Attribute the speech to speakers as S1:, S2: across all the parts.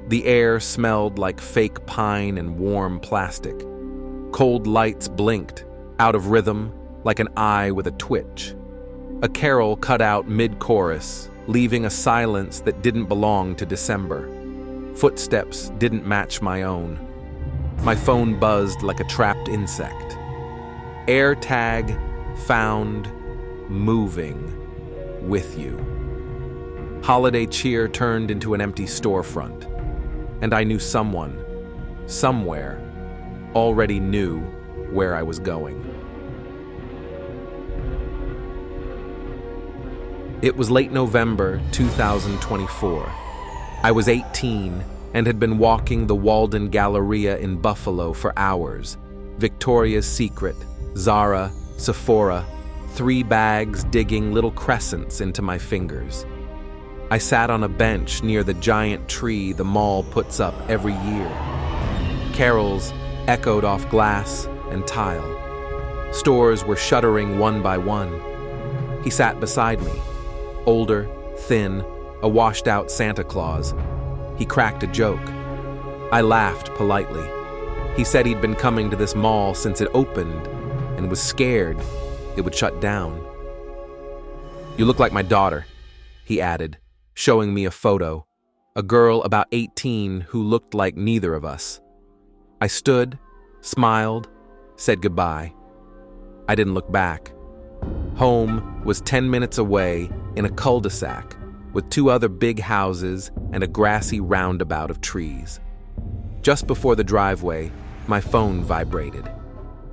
S1: The air smelled like fake pine and warm plastic. Cold lights blinked, out of rhythm, like an eye with a twitch. A carol cut out mid-chorus, leaving a silence that didn't belong to December. Footsteps didn't match my own. My phone buzzed like a trapped insect. AirTag found moving with you. Holiday cheer turned into an empty storefront, and I knew someone, somewhere, already knew where I was going. It was late November 2024. I was 18 and had been walking the Walden Galleria in Buffalo for hours. Victoria's Secret, Zara, Sephora, 3 bags digging little crescents into my fingers. I sat on a bench near the giant tree the mall puts up every year. Carols echoed off glass and tile. Stores were shuttering one by one. He sat beside me, older, thin, a washed-out Santa Claus. He cracked a joke. I laughed politely. He said he'd been coming to this mall since it opened and was scared it would shut down. "You look like my daughter," he added, showing me a photo, a girl about 18 who looked like neither of us. I stood, smiled, said goodbye. I didn't look back. Home was 10 minutes away in a cul-de-sac with 2 other big houses and a grassy roundabout of trees. Just before the driveway, my phone vibrated.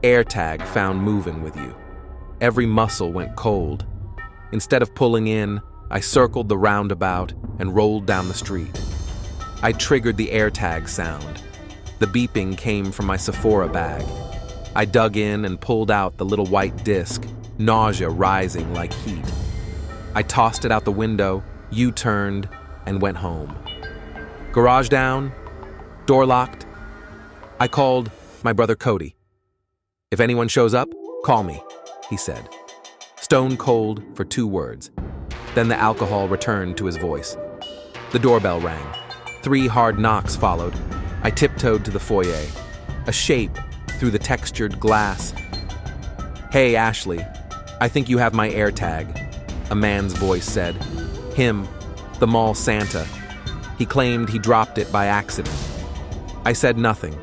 S1: AirTag found moving with you. Every muscle went cold. Instead of pulling in, I circled the roundabout and rolled down the street. I triggered the AirTag sound. The beeping came from my Sephora bag. I dug in and pulled out the little white disc, nausea rising like heat. I tossed it out the window, U-turned, and went home. Garage down, door locked. I called my brother Cody. "If anyone shows up, call me," he said. Stone cold for 2 words. Then the alcohol returned to his voice. The doorbell rang. 3 hard knocks followed. I tiptoed to the foyer. A shape through the textured glass. "Hey, Ashley, I think you have my AirTag," a man's voice said. Him, the mall Santa. He claimed he dropped it by accident. I said nothing.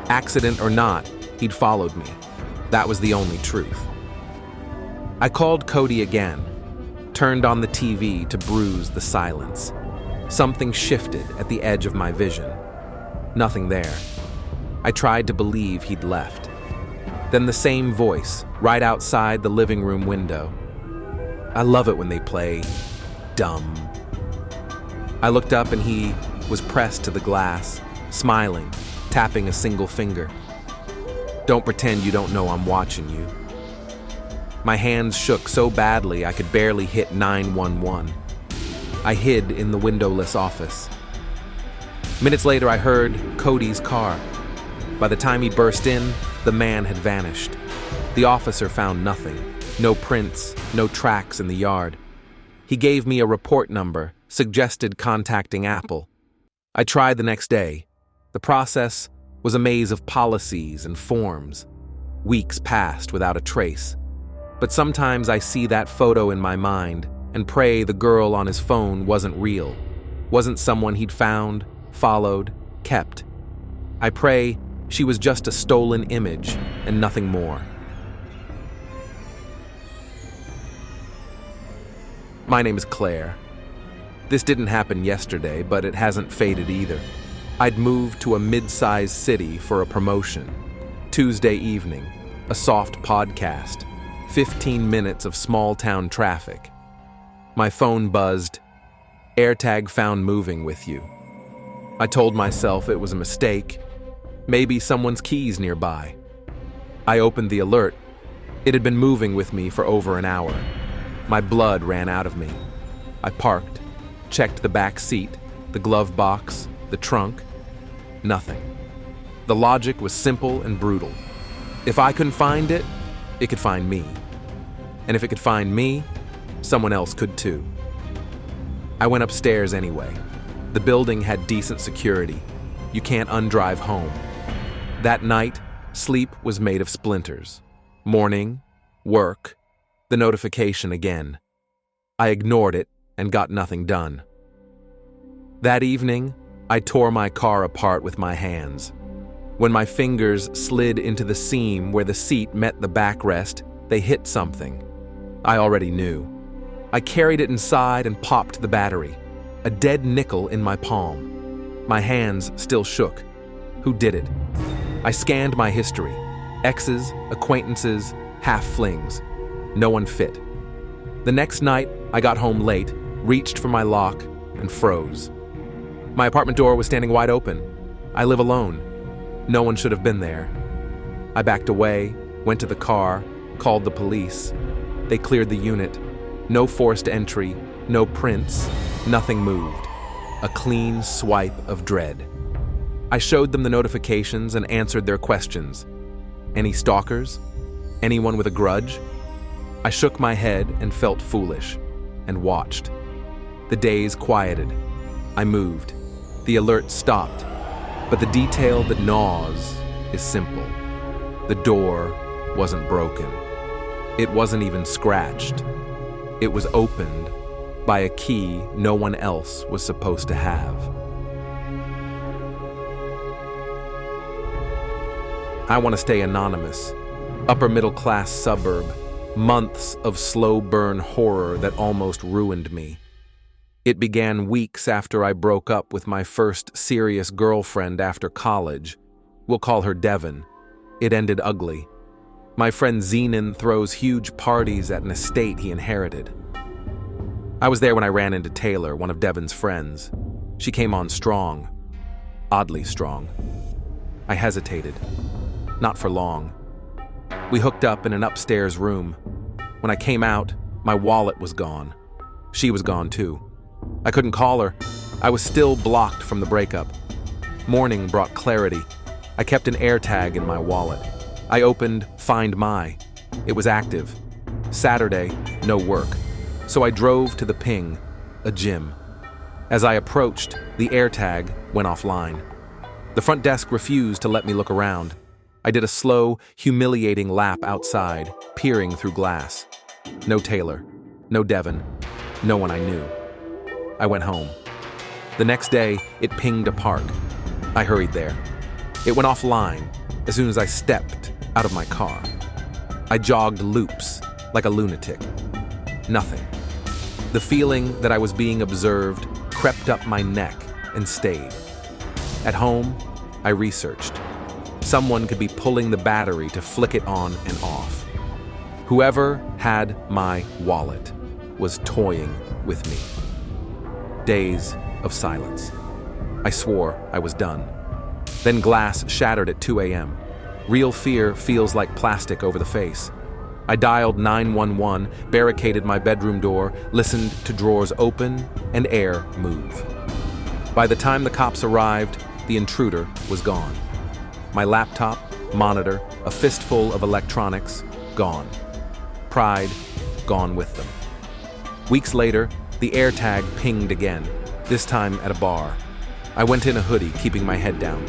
S1: Accident or not, he'd followed me. That was the only truth. I called Cody again, turned on the TV to bruise the silence. Something shifted at the edge of my vision. Nothing there. I tried to believe he'd left. Then the same voice, right outside the living room window. I love it when they play dumb. I looked up and he was pressed to the glass, smiling, tapping a single finger. "Don't pretend you don't know I'm watching you." My hands shook so badly I could barely hit 911. I hid in the windowless office. Minutes later, I heard Cody's car. By the time he burst in, the man had vanished. The officer found nothing. No prints, no tracks in the yard. He gave me a report number, suggested contacting Apple. I tried the next day. The process was a maze of policies and forms. Weeks passed without a trace. But sometimes I see that photo in my mind and pray the girl on his phone wasn't real, wasn't someone he'd found, followed, kept. I pray she was just a stolen image and nothing more. My name is Claire. This didn't happen yesterday, but it hasn't faded either. I'd moved to a mid-sized city for a promotion. Tuesday evening, a soft podcast, 15 minutes of small-town traffic. My phone buzzed. AirTag found moving with you. I told myself it was a mistake. Maybe someone's keys nearby. I opened the alert. It had been moving with me for over an hour. My blood ran out of me. I parked, checked the back seat, the glove box, the trunk. Nothing. The logic was simple and brutal. If I couldn't find it, it could find me. And if it could find me, someone else could too. I went upstairs anyway. The building had decent security. You can't undrive home. That night, sleep was made of splinters. Morning, work, the notification again. I ignored it and got nothing done. That evening, I tore my car apart with my hands. When my fingers slid into the seam where the seat met the backrest, they hit something. I already knew. I carried it inside and popped the battery. A dead nickel in my palm. My hands still shook. Who did it? I scanned my history. Exes, acquaintances, half-flings. No one fit. The next night, I got home late, reached for my lock, and froze. My apartment door was standing wide open. I live alone. No one should have been there. I backed away, went to the car, called the police. They cleared the unit. No forced entry, no prints, nothing moved. A clean swipe of dread. I showed them the notifications and answered their questions. Any stalkers? Anyone with a grudge? I shook my head and felt foolish, and watched. The days quieted. I moved. The alert stopped. But the detail that gnaws is simple. The door wasn't broken. It wasn't even scratched. It was opened by a key no one else was supposed to have. I want to stay anonymous. Upper middle class suburb. Months of slow burn horror that almost ruined me. It began weeks after I broke up with my first serious girlfriend after college. We'll call her Devon. It ended ugly. My friend Zenon throws huge parties at an estate he inherited. I was there when I ran into Taylor, one of Devon's friends. She came on strong. Oddly strong. I hesitated. Not for long. We hooked up in an upstairs room. When I came out, my wallet was gone. She was gone too. I couldn't call her. I was still blocked from the breakup. Morning brought clarity. I kept an AirTag in my wallet. I opened Find My. It was active. Saturday, no work. So I drove to the Ping, a gym. As I approached, the AirTag went offline. The front desk refused to let me look around. I did a slow, humiliating lap outside, peering through glass. No Taylor. No Devon. No one I knew. I went home. The next day, it pinged a park. I hurried there. It went offline as soon as I stepped out of my car. I jogged loops like a lunatic. Nothing. The feeling that I was being observed crept up my neck and stayed. At home, I researched. Someone could be pulling the battery to flick it on and off. Whoever had my wallet was toying with me. Days of silence. I swore I was done. Then glass shattered at 2 a.m. Real fear feels like plastic over the face. I dialed 911, barricaded my bedroom door, listened to drawers open and air move. By the time the cops arrived, the intruder was gone. My laptop, monitor, a fistful of electronics, gone. Pride, gone with them. Weeks later, the AirTag pinged again, this time at a bar. I went in a hoodie, keeping my head down.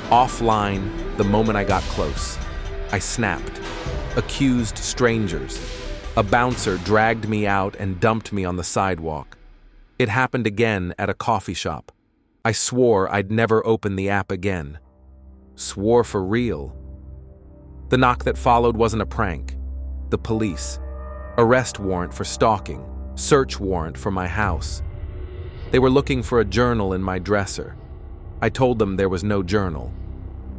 S1: Offline the moment I got close. I snapped. Accused strangers. A bouncer dragged me out and dumped me on the sidewalk. It happened again at a coffee shop. I swore I'd never open the app again. Swore for real. The knock that followed wasn't a prank. The police. Arrest warrant for stalking. Search warrant for my house. They were looking for a journal in my dresser. I told them there was no journal.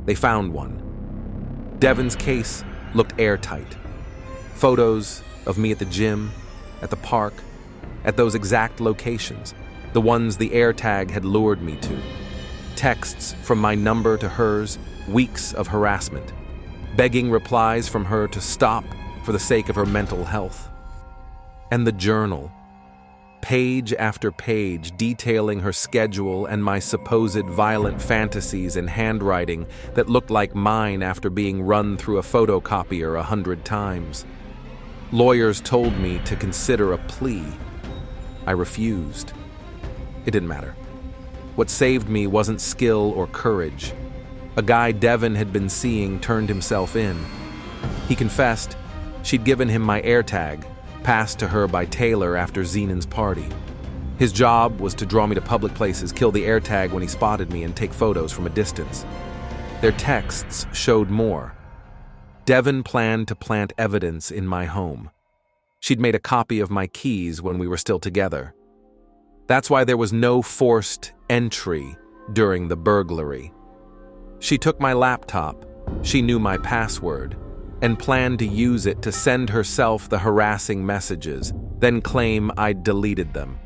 S1: They found one. Devon's case looked airtight. Photos of me at the gym, at the park, at those exact locations, the ones the AirTag had lured me to. Texts from my number to hers, weeks of harassment. Begging replies from her to stop for the sake of her mental health. And the journal. Page after page detailing her schedule and my supposed violent fantasies in handwriting that looked like mine after being run through a photocopier 100 times. Lawyers told me to consider a plea. I refused. It didn't matter. What saved me wasn't skill or courage. A guy Devin had been seeing turned himself in. He confessed she'd given him my AirTag, passed to her by Taylor after Zenon's party. His job was to draw me to public places, kill the AirTag when he spotted me, and take photos from a distance. Their texts showed more. Devin planned to plant evidence in my home. She'd made a copy of my keys when we were still together. That's why there was no forced entry during the burglary. She took my laptop, she knew my password, and planned to use it to send herself the harassing messages, then claim I'd deleted them.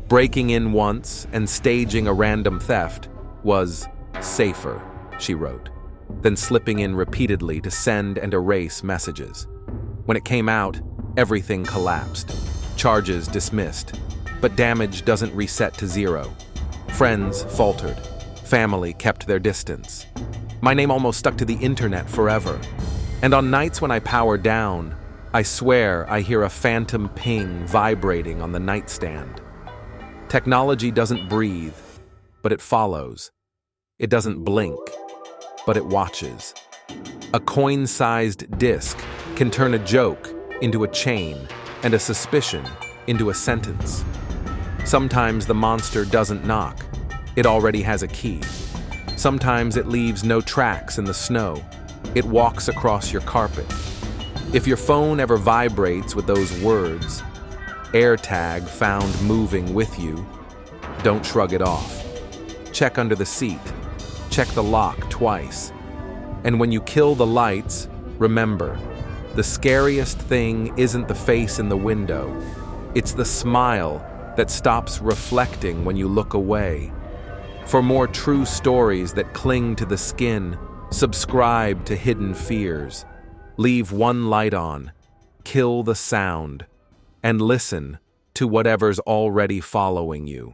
S1: Breaking in once and staging a random theft was safer, she wrote, than slipping in repeatedly to send and erase messages. When it came out, everything collapsed. Charges dismissed. But damage doesn't reset to zero. Friends faltered. Family kept their distance. My name almost stuck to the internet forever. And on nights when I power down, I swear I hear a phantom ping vibrating on the nightstand. Technology doesn't breathe, but it follows. It doesn't blink, but it watches. A coin-sized disc can turn a joke into a chain and a suspicion into a sentence. Sometimes the monster doesn't knock. It already has a key. Sometimes it leaves no tracks in the snow. It walks across your carpet. If your phone ever vibrates with those words, AirTag found moving with you, don't shrug it off. Check under the seat. Check the lock twice. And when you kill the lights, remember, the scariest thing isn't the face in the window. It's the smile that stops reflecting when you look away. For more true stories that cling to the skin, subscribe to Hidden Fears. Leave one light on, kill the sound, and listen to whatever's already following you.